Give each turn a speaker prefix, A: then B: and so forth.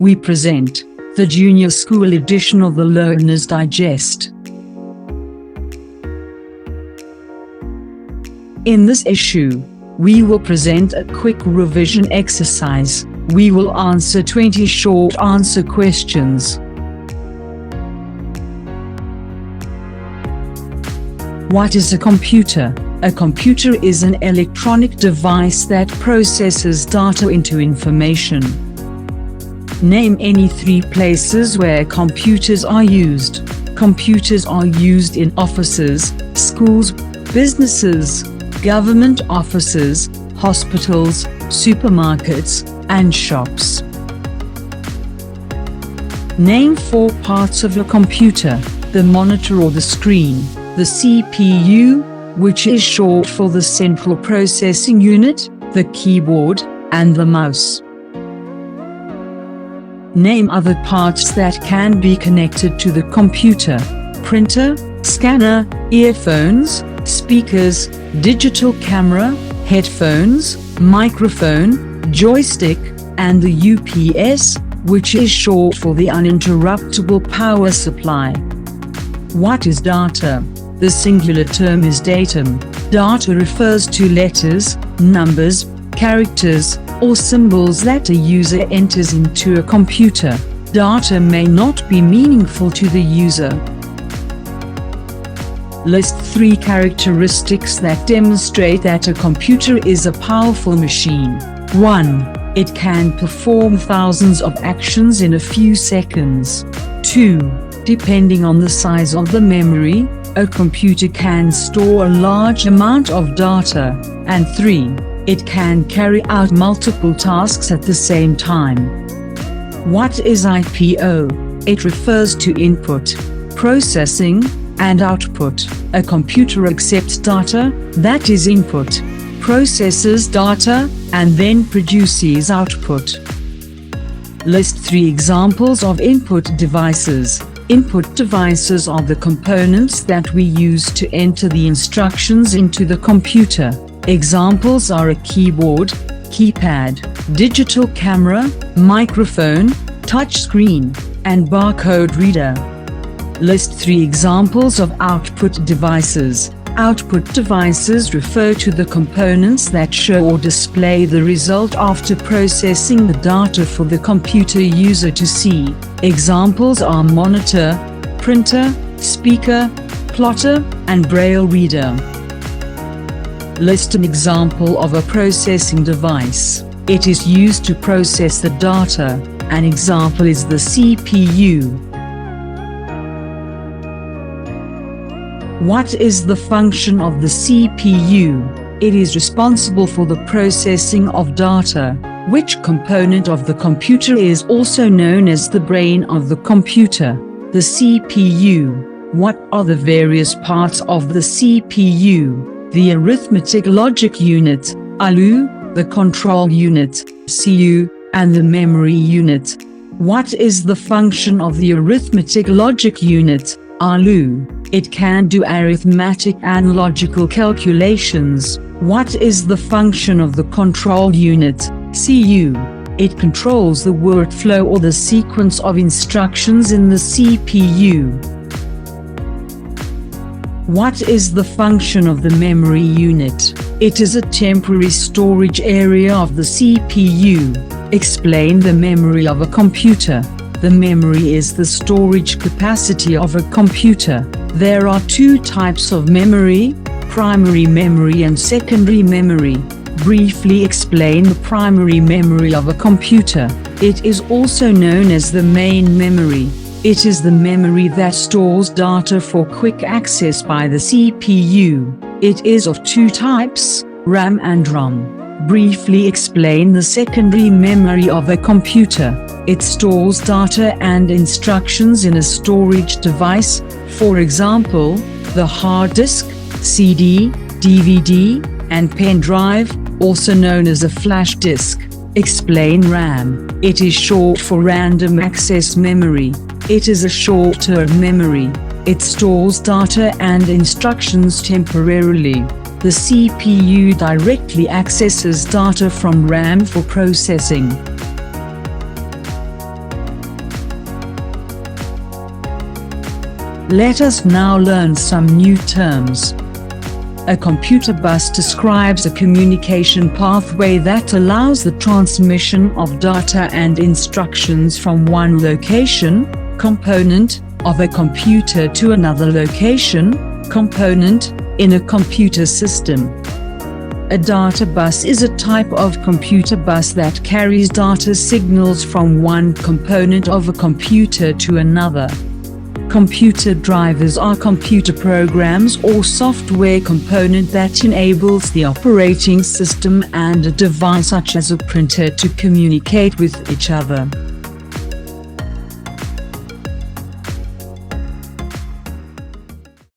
A: we present the Junior School edition of the Learner's Digest. In this issue, we will present a quick revision exercise. We will answer 20 short answer questions. What is a computer? A computer is an electronic device that processes data into information. Name any 3 places where computers are used. Computers are used in offices, schools, businesses, government offices, hospitals, supermarkets, and shops. Name 4 parts of a computer: the monitor or the screen, the CPU, which is short for the central processing unit, the keyboard, and the mouse. Name other parts that can be connected to the computer: printer, scanner, earphones, speakers, digital camera, headphones, microphone, joystick, and the UPS, which is short for the uninterruptible power supply. What is data? The singular term is datum. Data refers to letters, numbers, characters, or symbols that a user enters into a computer. Data may not be meaningful to the user. List 3 characteristics that demonstrate that a computer is a powerful machine. 1. It can perform thousands of actions in a few seconds. 2. Depending on the size of the memory, a computer can store a large amount of data. And 3. It can carry out multiple tasks at the same time. What is IPO? It refers to input, processing, and output. A computer accepts data, that is input, processes data, and then produces output. List 3 examples of input devices. Input devices are the components that we use to enter the instructions into the computer. Examples are a keyboard, keypad, digital camera, microphone, touchscreen, and barcode reader. List 3 examples of output devices. Output devices refer to the components that show or display the result after processing the data for the computer user to see. Examples are monitor, printer, speaker, plotter, and braille reader. List an example of a processing device. It is used to process the data. An example is the CPU. What is the function of the CPU? It is responsible for the processing of data. Which component of the computer is also known as the brain of the computer? The CPU. What are the various parts of the CPU? The arithmetic logic unit, ALU, the control unit, CU, and the memory unit. What is the function of the arithmetic logic unit, ALU? It can do arithmetic and logical calculations. What is the function of the control unit, CU? It controls the workflow or the sequence of instructions in the CPU. What is the function of the memory unit? It is a temporary storage area of the CPU. Explain the memory of a computer. The memory is the storage capacity of a computer. There are 2 types of memory: primary memory and secondary memory. Briefly explain the primary memory of a computer. It is also known as the main memory. It is the memory that stores data for quick access by the CPU. It is of 2 types, RAM and ROM. Briefly explain the secondary memory of a computer. It stores data and instructions in a storage device, for example, the hard disk, CD, DVD, and pen drive, also known as a flash disk. Explain RAM. It is short for random access memory. It is a short-term memory. It stores data and instructions temporarily. The CPU directly accesses data from RAM for processing. Let us now learn some new terms. A computer bus describes a communication pathway that allows the transmission of data and instructions from one location, component, of a computer to another location, component, in a computer system. A data bus is a type of computer bus that carries data signals from one component of a computer to another. Computer drivers are computer programs or software component that enables the operating system and a device such as a printer to communicate with each other.